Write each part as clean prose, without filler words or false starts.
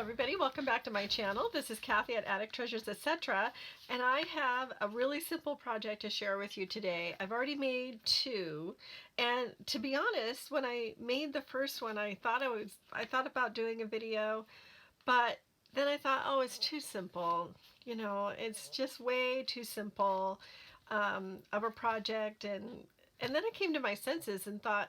everybody, welcome back to my channel. This is Kathy at Attic Treasures, etc. And I have a really simple project to share with you today. I've already made two, and to be honest, when I made the first one, I thought about doing a video, but then I thought, oh, it's too simple. You know, it's just way too simple of a project, and then I came to my senses and thought,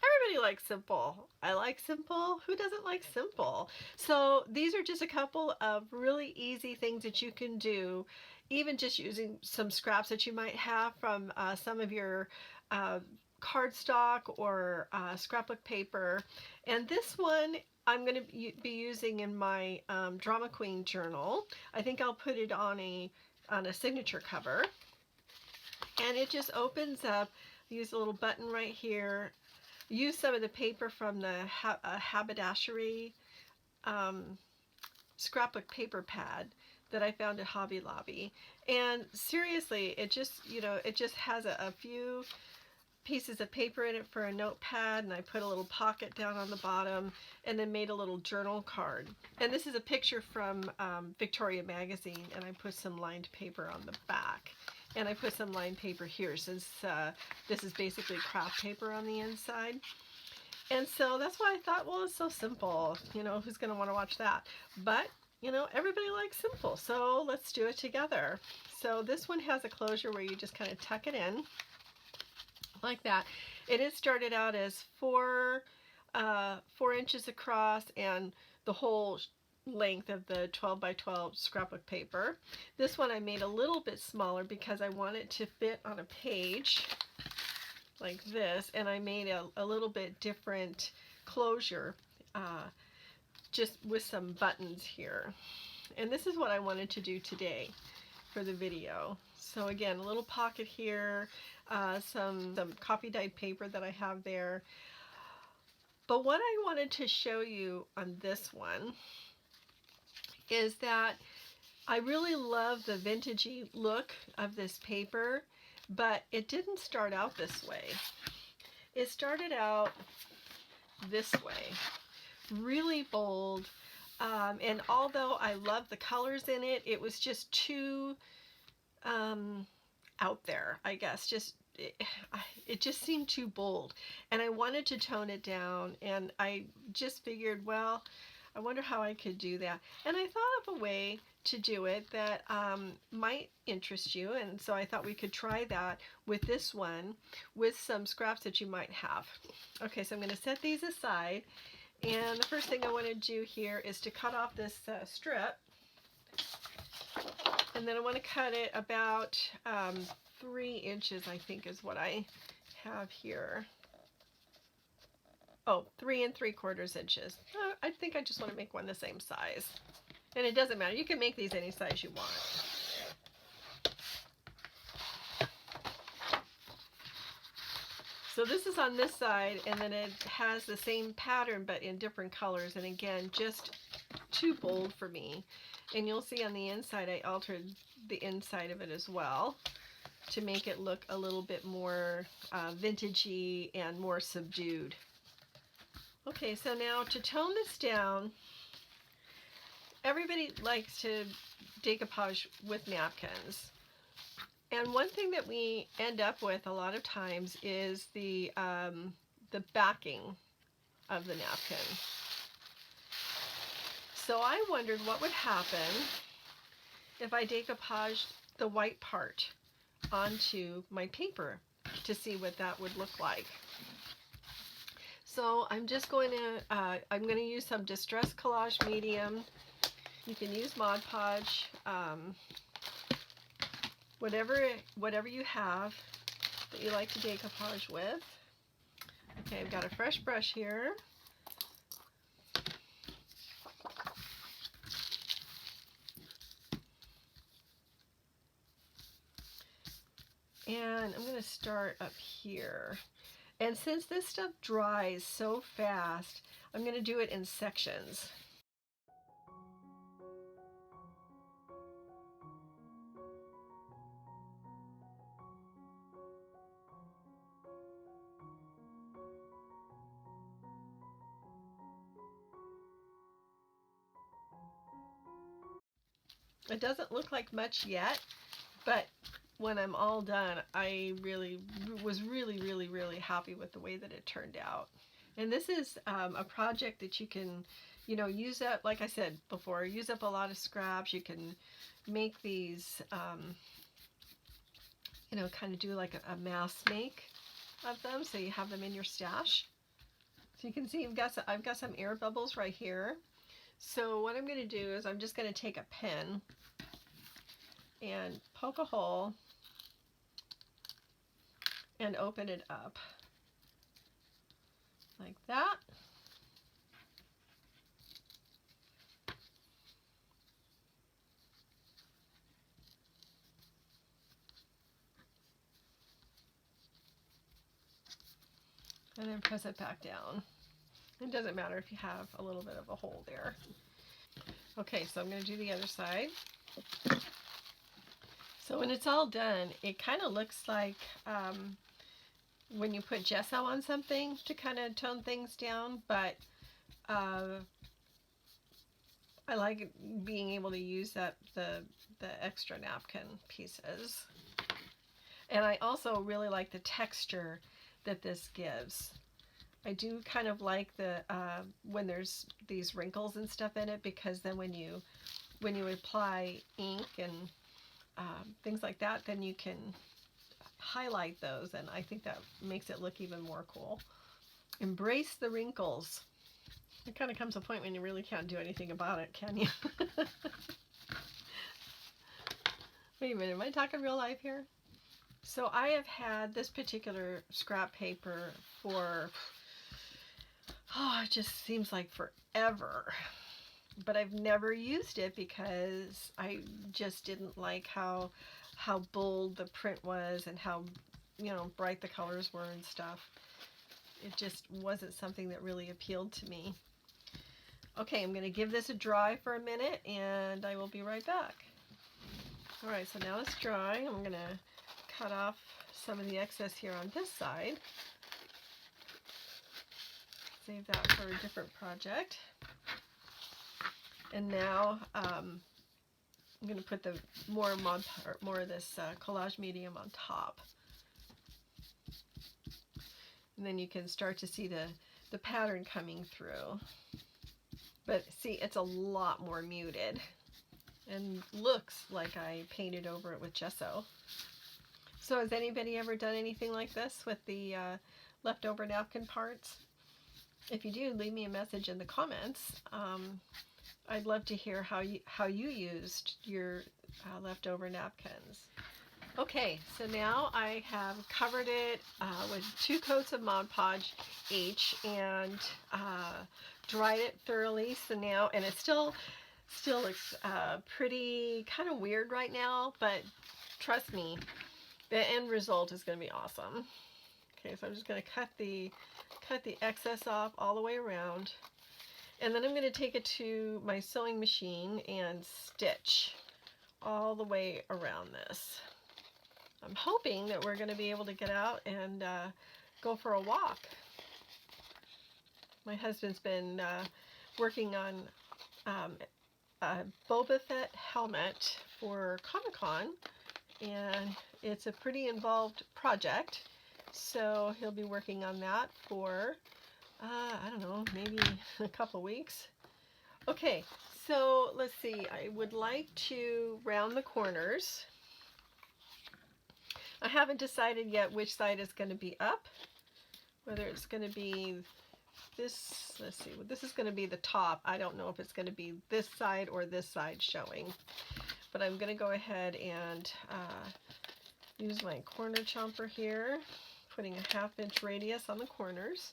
everybody likes simple. I like simple. Who doesn't like simple? So these are just a couple of really easy things that you can do, even just using some scraps that you might have from some of your cardstock or scrapbook paper. And this one I'm going to be using in my Drama Queen journal. I think I'll put it on a signature cover. And it just opens up. Use a little button right here. Use some of the paper from the haberdashery scrapbook paper pad that I found at Hobby Lobby. And seriously, it just, it just has a few pieces of paper in it for a notepad, and I put a little pocket down on the bottom and then made a little journal card. And this is a picture from Victoria magazine, and I put some lined paper on the back. And I put some lined paper here since this is basically craft paper on the inside. And so that's why I thought, well, it's so simple. You know, who's going to want to watch that? But, you know, everybody likes simple. So let's do it together. So this one has a closure where you just kind of tuck it in like that. It is started out as 4 inches across and the whole length of the 12 by 12 scrapbook paper. This one I made a little bit smaller because I want it to fit on a page like this, and I made a little bit different closure just with some buttons here. And this is what I wanted to do today for the video. So again, a little pocket here, some coffee dyed paper that I have there. But what I wanted to show you on this one is that I really love the vintagey look of this paper, but it didn't start out this way. It started out this way, really bold, and although I love the colors in it, it was just too out there, I guess. It just seemed too bold, and I wanted to tone it down, and I just figured, well, I wonder how I could do that. And I thought of a way to do it that might interest you, and so I thought we could try that with this one with some scraps that you might have. Okay, so I'm going to set these aside, and the first thing I want to do here is to cut off this strip, and then I want to cut it about 3 inches, I think is what I have here. Oh, 3 3/4 inches. I think I just want to make one the same size. And it doesn't matter. You can make these any size you want. So this is on this side, and then it has the same pattern but in different colors. And again, just too bold for me. And you'll see on the inside, I altered the inside of it as well to make it look a little bit more vintagey and more subdued. Okay, so now to tone this down, everybody likes to decoupage with napkins. And one thing that we end up with a lot of times is the backing of the napkin. So I wondered what would happen if I decoupaged the white part onto my paper to see what that would look like. So I'm just going to, use some Distress Collage Medium. You can use Mod Podge, whatever you have that you like to decoupage with. Okay, I've got a fresh brush here. And I'm going to start up here. And since this stuff dries so fast, I'm going to do it in sections. It doesn't look like much yet, but when I'm all done, I was really happy with the way that it turned out. And this is a project that you can, use up, like I said before, use up a lot of scraps. You can make these, kind of do like a mass make of them, so you have them in your stash. So you can see I've got some air bubbles right here. So what I'm going to do is I'm just going to take a pen and poke a hole and open it up like that. And then press it back down. It doesn't matter if you have a little bit of a hole there. Okay, so I'm going to do the other side. So when it's all done, it kind of looks like when you put gesso on something to kind of tone things down, but I like being able to use the extra napkin pieces. And I also really like the texture that this gives. I do kind of like the when there's these wrinkles and stuff in it, because then when you apply ink and things like that, then you can highlight those, and I think that makes it look even more cool. Embrace the wrinkles. It kind of comes a point when you really can't do anything about it, can you? Wait a minute, am I talking real life here? So I have had this particular scrap paper for, it just seems like forever. But I've never used it because I just didn't like how bold the print was and how, bright the colors were and stuff. It just wasn't something that really appealed to me. Okay, I'm going to give this a dry for a minute and I will be right back. Alright, so now it's dry. I'm going to cut off some of the excess here on this side. Save that for a different project. And now I'm going to put the more of this collage medium on top. And then you can start to see the pattern coming through. But see, it's a lot more muted and looks like I painted over it with gesso. So has anybody ever done anything like this with the leftover napkin parts? If you do, leave me a message in the comments. I'd love to hear how you used your leftover napkins. Okay, so now I have covered it with 2 coats of Mod Podge each and dried it thoroughly. So now, and it still looks pretty kind of weird right now, but trust me, the end result is going to be awesome. Okay, so I'm just going to cut the excess off all the way around. And then I'm going to take it to my sewing machine and stitch all the way around this. I'm hoping that we're going to be able to get out and go for a walk. My husband's been working on a Boba Fett helmet for Comic-Con, and it's a pretty involved project, so he'll be working on that for I don't know, maybe a couple weeks. Okay, so let's see. I would like to round the corners. I haven't decided yet which side is going to be up. Whether it's going to be this, let's see, this is going to be the top. I don't know if it's going to be this side or this side showing. But I'm going to go ahead and use my corner chomper here, putting a 1/2 inch radius on the corners.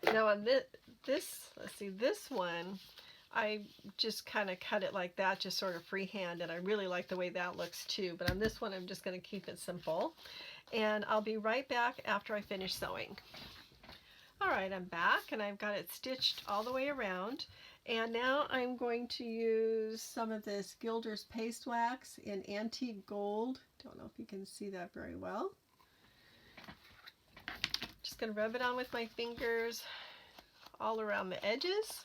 Now on this, let's see, this one, I just kind of cut it like that, just sort of freehand, and I really like the way that looks too. But on this one, I'm just going to keep it simple. And I'll be right back after I finish sewing. Alright, I'm back and I've got it stitched all the way around. And now I'm going to use some of this Gilder's Paste Wax in Antique Gold. Don't know if you can see that very well. Just going to rub it on with my fingers all around the edges.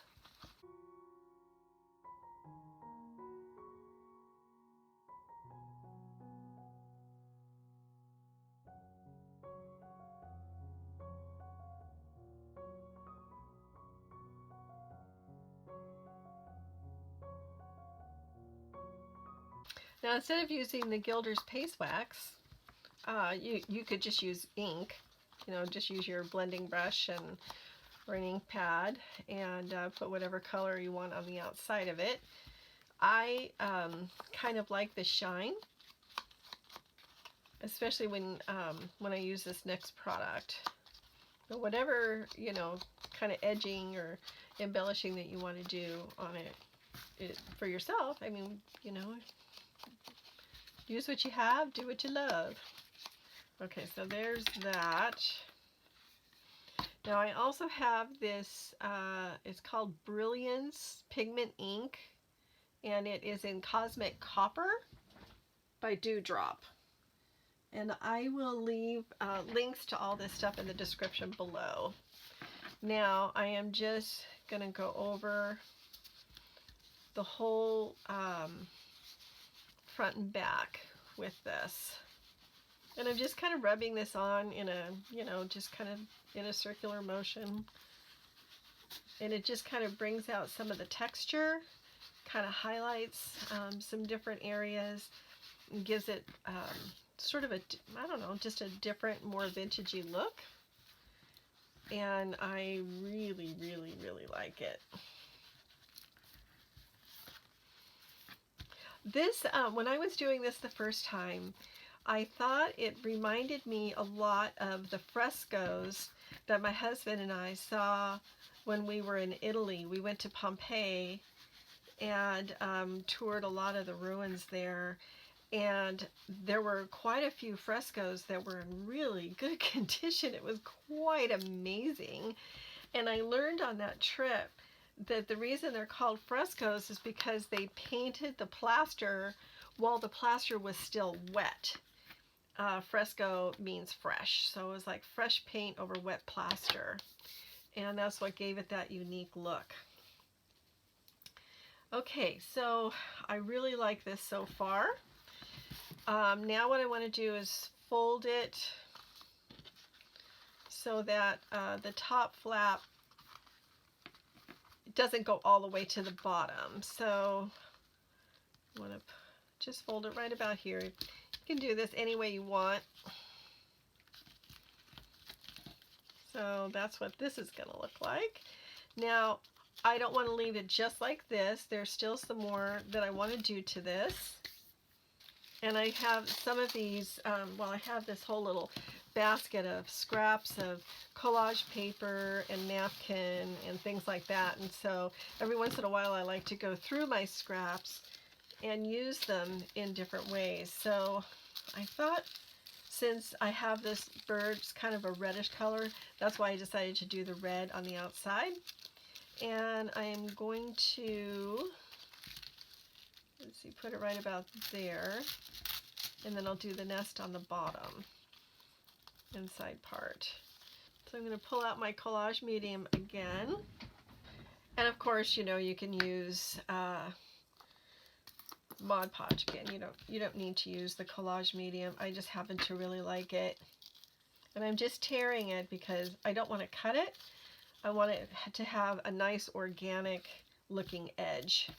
Now instead of using the Gilder's Paste Wax, you could just use ink. Just use your blending brush or an ink pad and put whatever color you want on the outside of it. I kind of like the shine, especially when I use this next product. But whatever kind of edging or embellishing that you want to do on it for yourself, I mean, use what you have, do what you love. Okay, so there's that. Now I also have this, it's called Brilliance Pigment Ink, and it is in Cosmic Copper by Dewdrop. And I will leave links to all this stuff in the description below. Now I am just going to go over the whole front and back with this. And I'm just kind of rubbing this on in a, just kind of in a circular motion. And it just kind of brings out some of the texture, kind of highlights some different areas, and gives it sort of a, I don't know, just a different, more vintagey look. And I really, really, really like it. This, when I was doing this the first time, I thought it reminded me a lot of the frescoes that my husband and I saw when we were in Italy. We went to Pompeii and toured a lot of the ruins there. And there were quite a few frescoes that were in really good condition. It was quite amazing. And I learned on that trip that the reason they're called frescoes is because they painted the plaster while the plaster was still wet. Fresco means fresh, so it was like fresh paint over wet plaster, and that's what gave it that unique look. Okay, so I really like this so far. Now what I want to do is fold it so that the top flap doesn't go all the way to the bottom. So I want to just fold it right about here. You can do this any way you want. So that's what this is going to look like. Now, I don't want to leave it just like this. There's still some more that I want to do to this. And I have some of these, well, I have this whole little basket of scraps of collage paper and napkin and things like that. And so every once in a while I like to go through my scraps and use them in different ways. So I thought, since I have this bird, it's kind of a reddish color, that's why I decided to do the red on the outside. And I am going to, let's see, put it right about there. And then I'll do the nest on the bottom, inside part. So I'm going to pull out my collage medium again. And of course, you can use Mod Podge again. You don't need to use the collage medium. I just happen to really like it. And I'm just tearing it because I don't want to cut it. I want it to have a nice organic looking edge.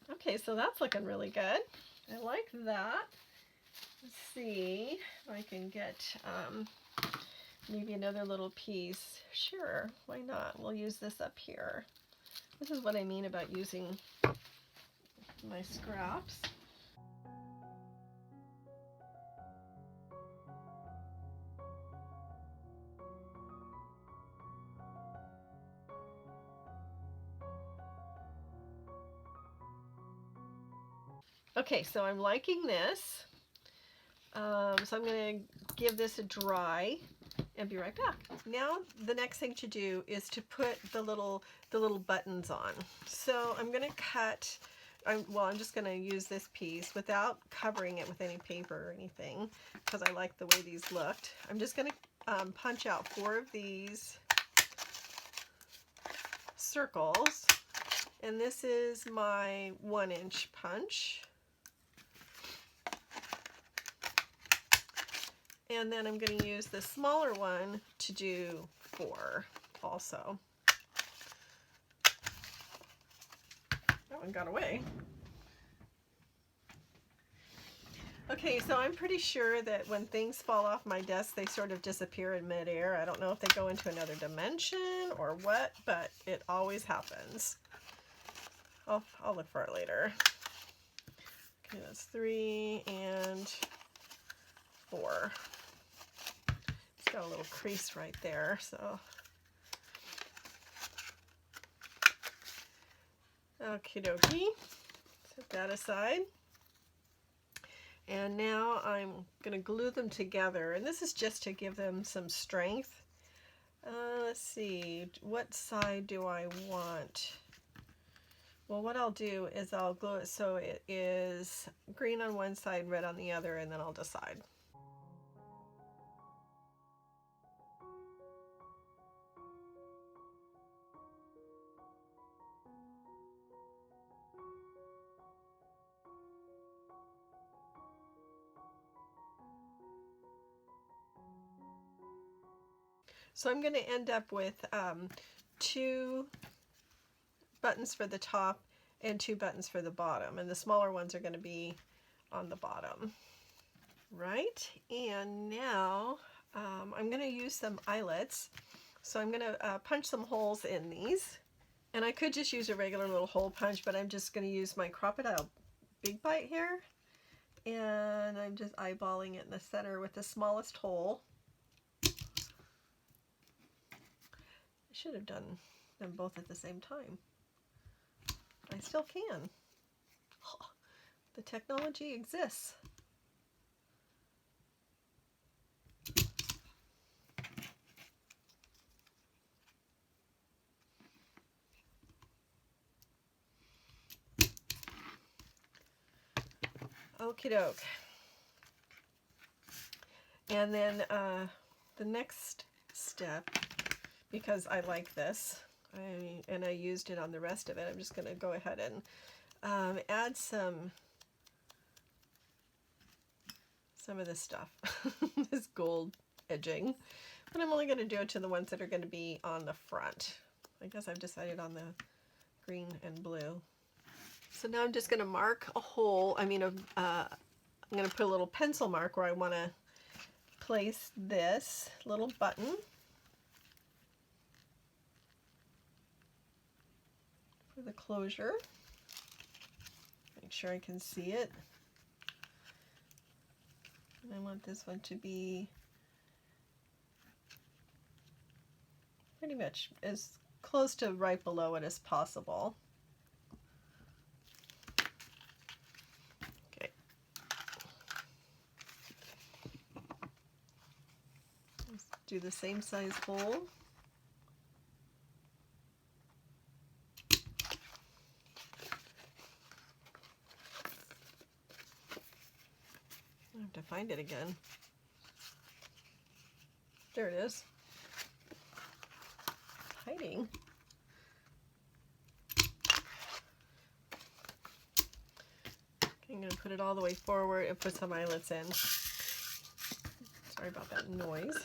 Okay, so that's looking really good. I like that. Let's see if I can get maybe another little piece. Sure, why not? We'll use this up here. This is what I mean about using my scraps. Okay, so I'm liking this. So I'm going to give this a dry and be right back. Now the next thing to do is to put the little buttons on. So I'm going to cut. I'm just going to use this piece without covering it with any paper or anything because I like the way these looked. I'm just going to punch out 4 of these circles, and this is my 1-inch punch. And then I'm going to use the smaller one to do 4 also. That one got away. Okay, so I'm pretty sure that when things fall off my desk, they sort of disappear in midair. I don't know if they go into another dimension or what, but it always happens. I'll look for it later. Okay, that's 3 and 4. It's got a little crease right there, so. Okie dokie. Set that aside. And now I'm going to glue them together, and this is just to give them some strength. Let's see, what side do I want? Well, what I'll do is I'll glue it so it is green on one side, red on the other, and then I'll decide. So I'm going to end up with 2 buttons for the top and 2 buttons for the bottom, and the smaller ones are going to be on the bottom. Right, and now I'm going to use some eyelets. So I'm going to punch some holes in these, and I could just use a regular little hole punch, but I'm just going to use my Crocodile Big Bite here, and I'm just eyeballing it in the center with the smallest hole. I should have done them both at the same time. I still can. Oh, the technology exists. Okie doke. And then the next step, because I like this, and I used it on the rest of it, I'm just going to go ahead and add some of this stuff, this gold edging, but I'm only going to do it to the ones that are going to be on the front. I guess I've decided on the green and blue. So now I'm just going to mark a hole. I'm going to put a little pencil mark where I want to place this little button. For the closure. Make sure I can see it. And I want this one to be pretty much as close to right below it as possible. Okay. Let's do the same size hole. I have to find it again. There it is. It's hiding. Okay, I'm going to put it all the way forward and put some eyelets in. Sorry about that noise.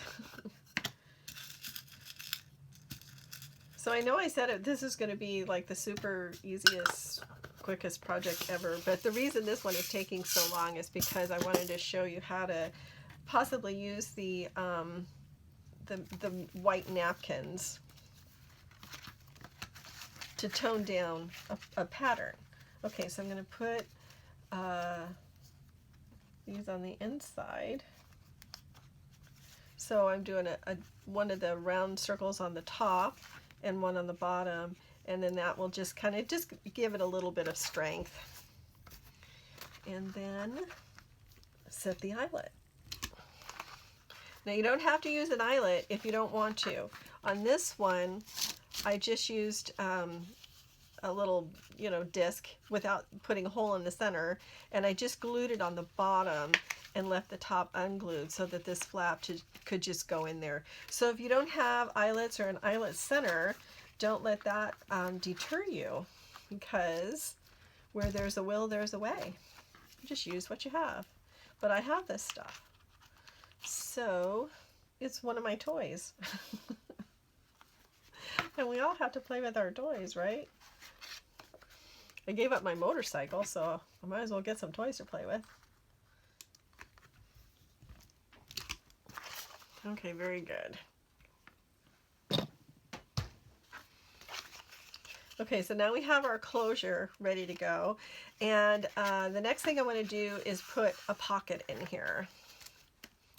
So I know I said it, this is going to be like the super easiest, quickest project ever, but the reason this one is taking so long is because I wanted to show you how to possibly use the white napkins to tone down a pattern. Okay, so I'm going to put these on the inside. So I'm doing one of the round circles on the top and one on the bottom, and then that will just kind of just give it a little bit of strength. and then set the eyelet. Now you don't have to use an eyelet if you don't want to. On this one, I just used a little, disc without putting a hole in the center, and I just glued it on the bottom and left the top unglued so that this flap could just go in there. So if you don't have eyelets or an eyelet center, don't let that deter you, because where there's a will, there's a way. Just use what you have. But I have this stuff, so it's one of my toys. And we all have to play with our toys, right? I gave up my motorcycle, so I might as well get some toys to play with. Okay, very good. Okay, so now we have our closure ready to go. And the next thing I want to do is put a pocket in here.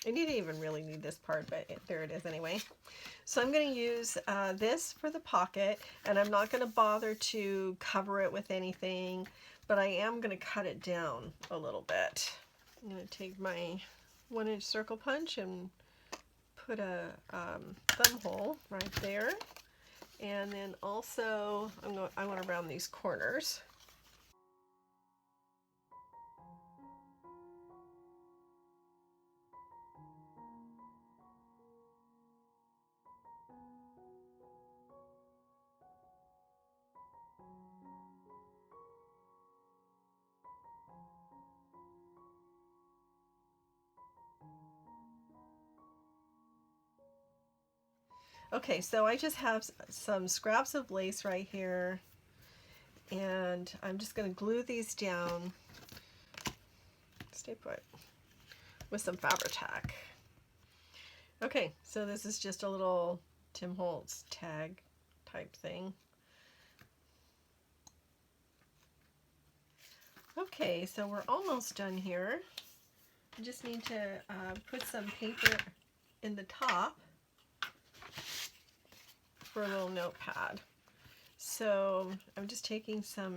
I didn't even really need this part, but there it is anyway. So I'm going to use this for the pocket, and I'm not going to bother to cover it with anything, but I am going to cut it down a little bit. I'm going to take my 1-inch circle punch and put a thumb hole right there. And then also I want to round these corners. Okay, so I just have some scraps of lace right here, and I'm just going to glue these down, stay put, with some Fabri-Tac. Okay, so this is just a little Tim Holtz tag type thing. Okay, so we're almost done here. I just need to put some paper in the top for a little notepad. So I'm just taking some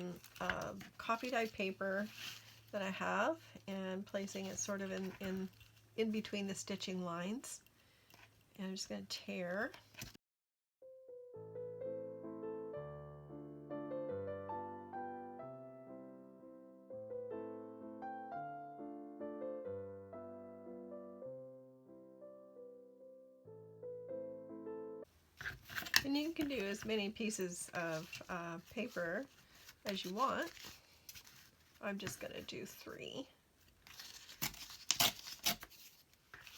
coffee dye paper that I have and placing it sort of in between the stitching lines. And I'm just going to tear. And you can do as many pieces of paper as you want. I'm just going to do 3.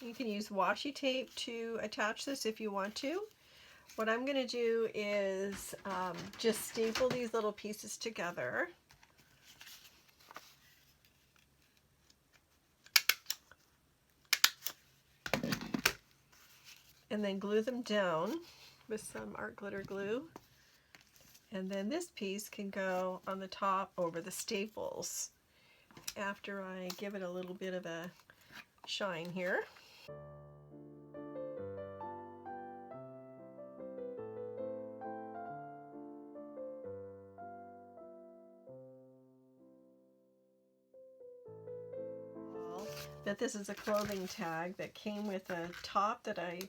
You can use washi tape to attach this if you want to. What I'm going to do is just staple these little pieces together. And then glue them down with some art glitter glue. And then this piece can go on the top over the staples after I give it a little bit of a shine here. That this is a clothing tag that came with a top that I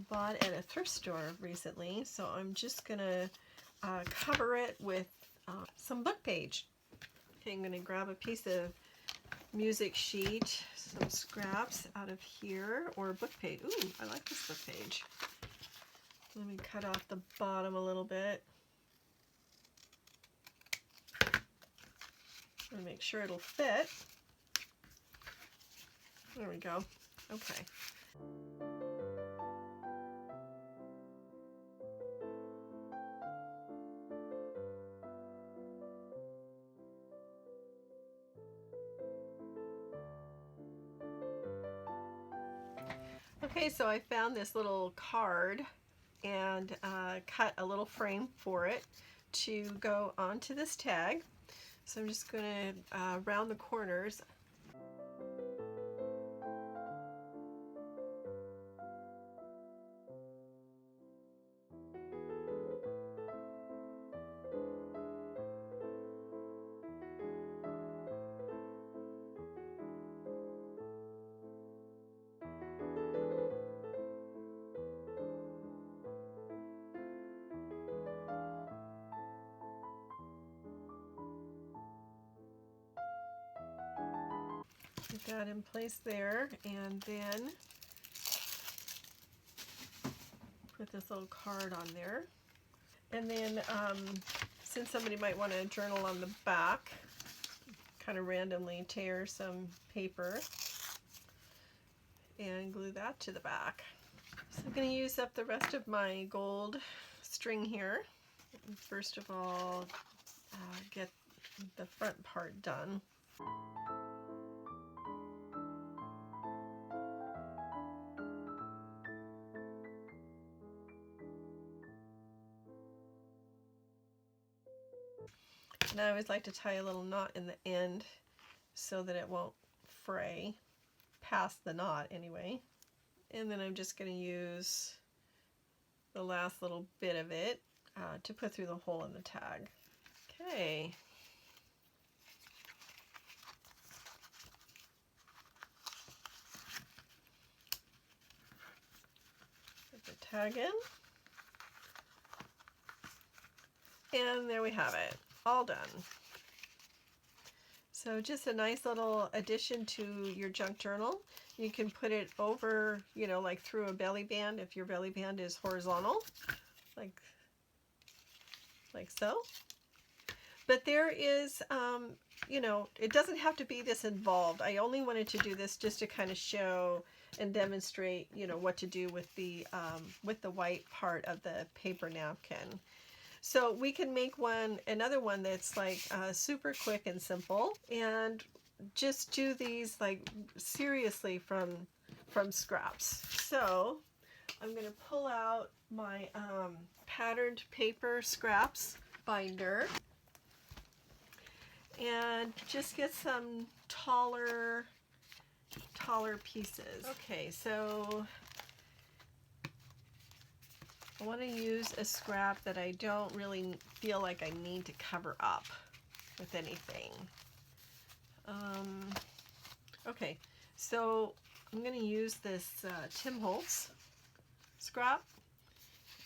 bought at a thrift store recently, so I'm just gonna cover it with some book page. Okay, I'm gonna grab a piece of music sheet, some scraps out of here, or book page. Ooh, I like this book page. Let me cut off the bottom a little bit and make sure it'll fit. There we go. Okay. Okay, so I found this little card and cut a little frame for it to go onto this tag. So I'm just going to round the corners. Put that in place there, and then put this little card on there. And then since somebody might want to journal on the back, kind of randomly tear some paper and glue that to the back. So I'm going to use up the rest of my gold string here. First of all, get the front part done. And I always like to tie a little knot in the end so that it won't fray past the knot anyway. And then I'm just going to use the last little bit of it to put through the hole in the tag. Okay. Put the tag in. And there we have it, all done. So just a nice little addition to your junk journal. You can put it over, you know, like through a belly band if your belly band is horizontal, like so. But there is, you know, it doesn't have to be this involved. I only wanted to do this just to kind of show and demonstrate, you know, what to do with the white part of the paper napkin. So we can make another one that's like super quick and simple, and just do these like seriously from scraps. So I'm going to pull out my patterned paper scraps binder and just get some taller pieces. Okay, so I want to use a scrap that I don't really feel like I need to cover up with anything. Okay, so I'm going to use this Tim Holtz scrap.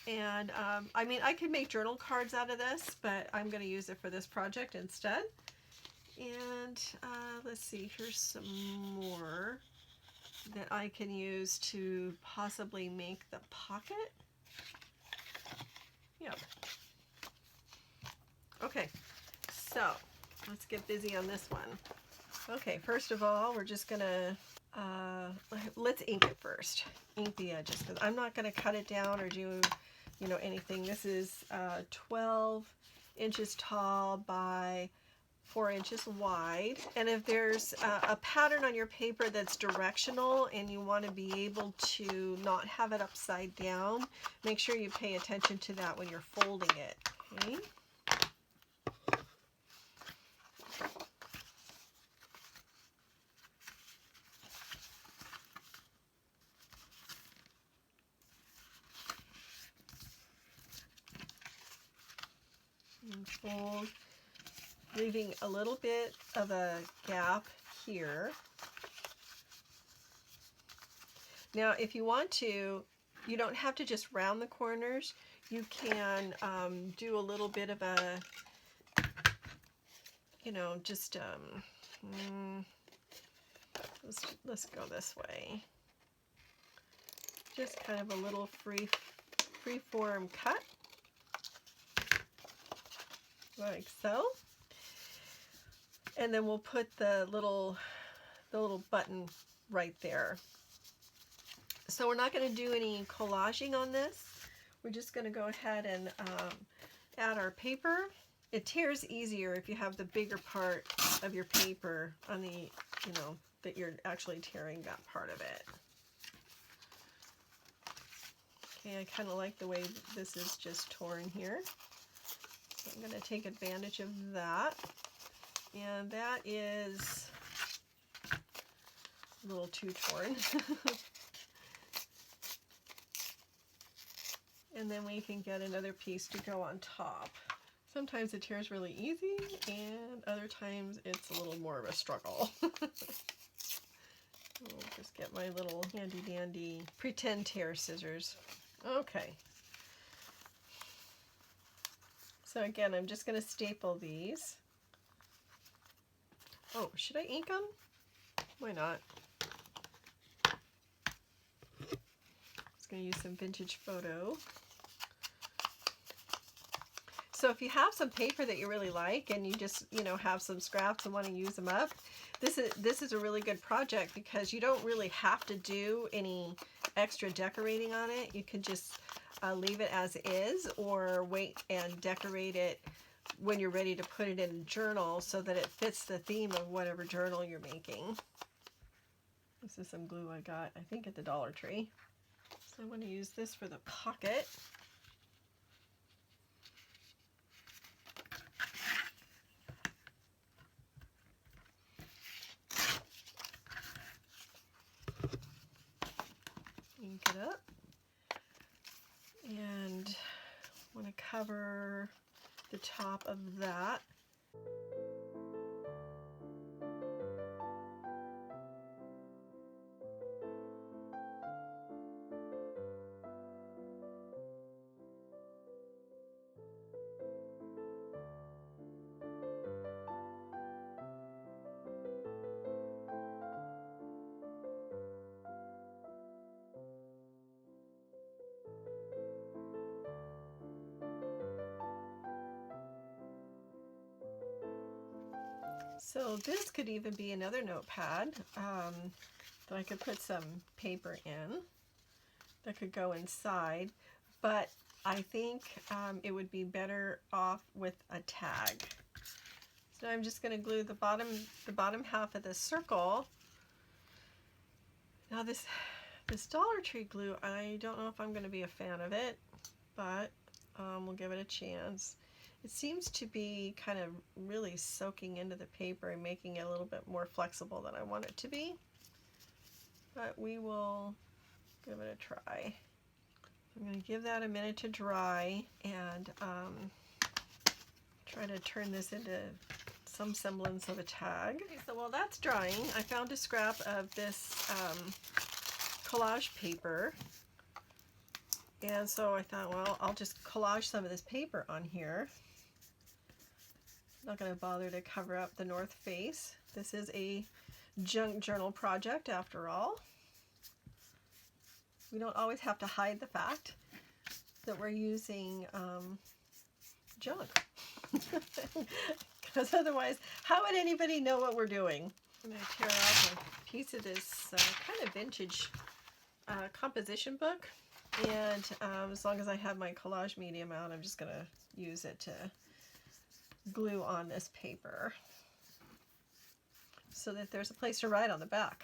And I mean, I could make journal cards out of this, but I'm going to use it for this project instead. And let's see, here's some more that I can use to possibly make the pocket. Yep. Okay, so let's get busy on this one. Okay, first of all, we're just gonna let's ink it first. Ink the edges, because I'm not gonna cut it down or do, you know, anything. This is 12 inches tall by 4 inches wide. And if there's a pattern on your paper that's directional and you want to be able to not have it upside down, make sure you pay attention to that when you're folding it. Okay. And fold, leaving a little bit of a gap here. Now, if you want to, you don't have to just round the corners. You can do a little bit of a, you know, just let's go this way. Just kind of a little free form cut, like so. And then we'll put the little button right there. So we're not going to do any collaging on this. We're just going to go ahead and add our paper. It tears easier if you have the bigger part of your paper on the, you know, that you're actually tearing that part of it. Okay, I kind of like the way this is just torn here. So I'm going to take advantage of that. And that is a little too torn. And then we can get another piece to go on top. Sometimes it tears really easy, and other times it's a little more of a struggle. I'll just get my little handy dandy pretend tear scissors. Okay. So again, I'm just going to staple these. Oh, should I ink them? Why not? Just going to use some vintage photo. So if you have some paper that you really like and you just, you know, have some scraps and want to use them up, this is a really good project because you don't really have to do any extra decorating on it. You can just leave it as is or wait and decorate it when you're ready to put it in a journal so that it fits the theme of whatever journal you're making. This is some glue I got, I think, at the Dollar Tree. So I'm going to use this for the pocket. Ink it up. And I want to cover the top of that. So this could even be another notepad that I could put some paper in that could go inside, but I think it would be better off with a tag. So I'm just going to glue the bottom half of this circle. Now this Dollar Tree glue, I don't know if I'm going to be a fan of it, but we'll give it a chance. It seems to be kind of really soaking into the paper and making it a little bit more flexible than I want it to be. But we will give it a try. I'm going to give that a minute to dry and try to turn this into some semblance of a tag. Okay, so while that's drying, I found a scrap of this collage paper. And so I thought, well, I'll just collage some of this paper on here. Not going to bother to cover up the north face. This is a junk journal project after all. We don't always have to hide the fact that we're using junk. Because otherwise, how would anybody know what we're doing? I'm going to tear off a piece of this kind of vintage composition book. And as long as I have my collage medium out, I'm just going to use it to glue on this paper so that there's a place to write on the back.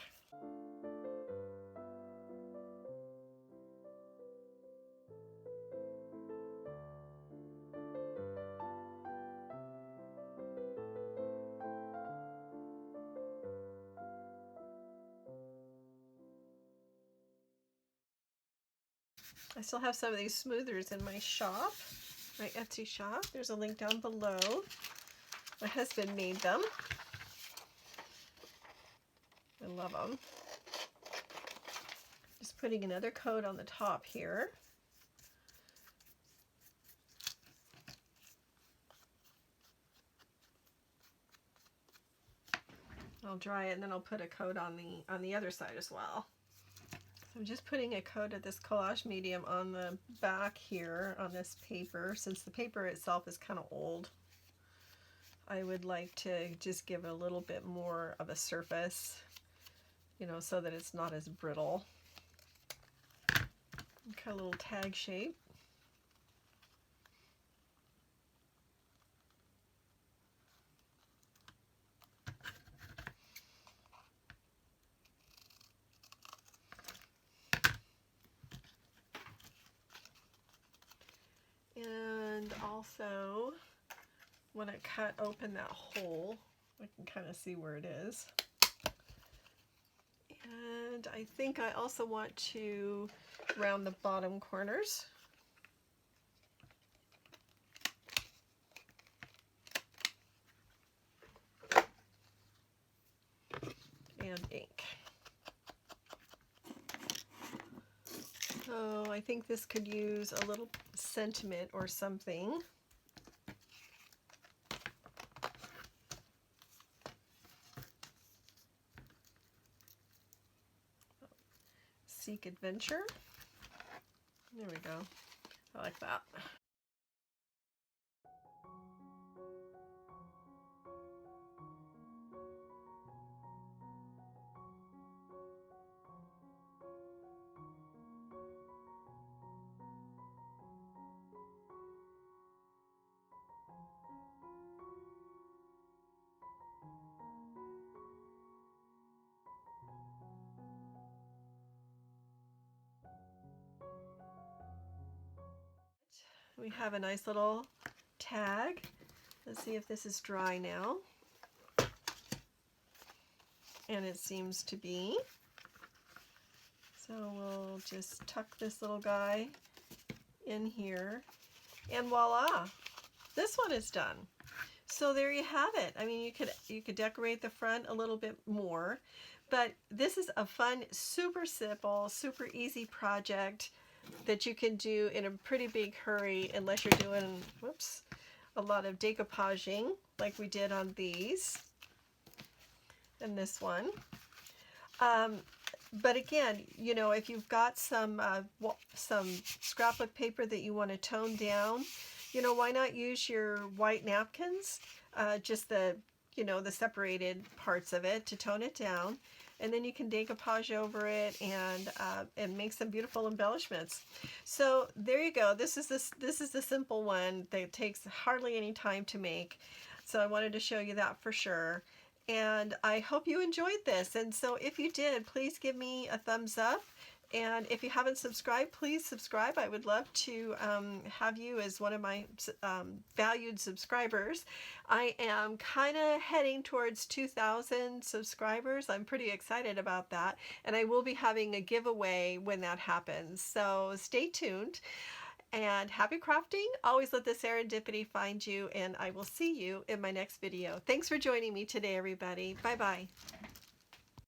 I still have some of these smoothers in my shop, my Etsy shop. There's a link down below. My husband made them. I love them. Just putting another coat on the top here. I'll dry it and then I'll put a coat on the other side as well. So I'm just putting a coat of this collage medium on the back here on this paper. Since the paper itself is kind of old, I would like to just give it a little bit more of a surface, you know, so that it's not as brittle. Kind of a little tag shape. And also, when I cut open that hole, I can kind of see where it is. And I think I also want to round the bottom corners. And ink. So I think this could use a little sentiment or something. Seek Adventure. There we go. I like that. We have a nice little tag. Let's see if this is dry now. And it seems to be. So we'll just tuck this little guy in here, and voila, this one is done. So there you have it. I mean, you could decorate the front a little bit more, but this is a fun, super simple, super easy project that you can do in a pretty big hurry, unless you're doing, whoops, a lot of decoupaging like we did on these and this one. But again, you know, if you've got some scrapbook paper that you want to tone down, you know, why not use your white napkins, just the, you know, the separated parts of it to tone it down, and then you can decoupage over it and make some beautiful embellishments. So there you go. This is the simple one that takes hardly any time to make. So I wanted to show you that for sure. And I hope you enjoyed this. And so if you did, please give me a thumbs up. And if you haven't subscribed, please subscribe. I would love to have you as one of my valued subscribers. I am kind of heading towards 2,000 subscribers. I'm pretty excited about that. And I will be having a giveaway when that happens. So stay tuned. And happy crafting. Always let the serendipity find you, and I will see you in my next video. Thanks for joining me today, everybody. Bye-bye.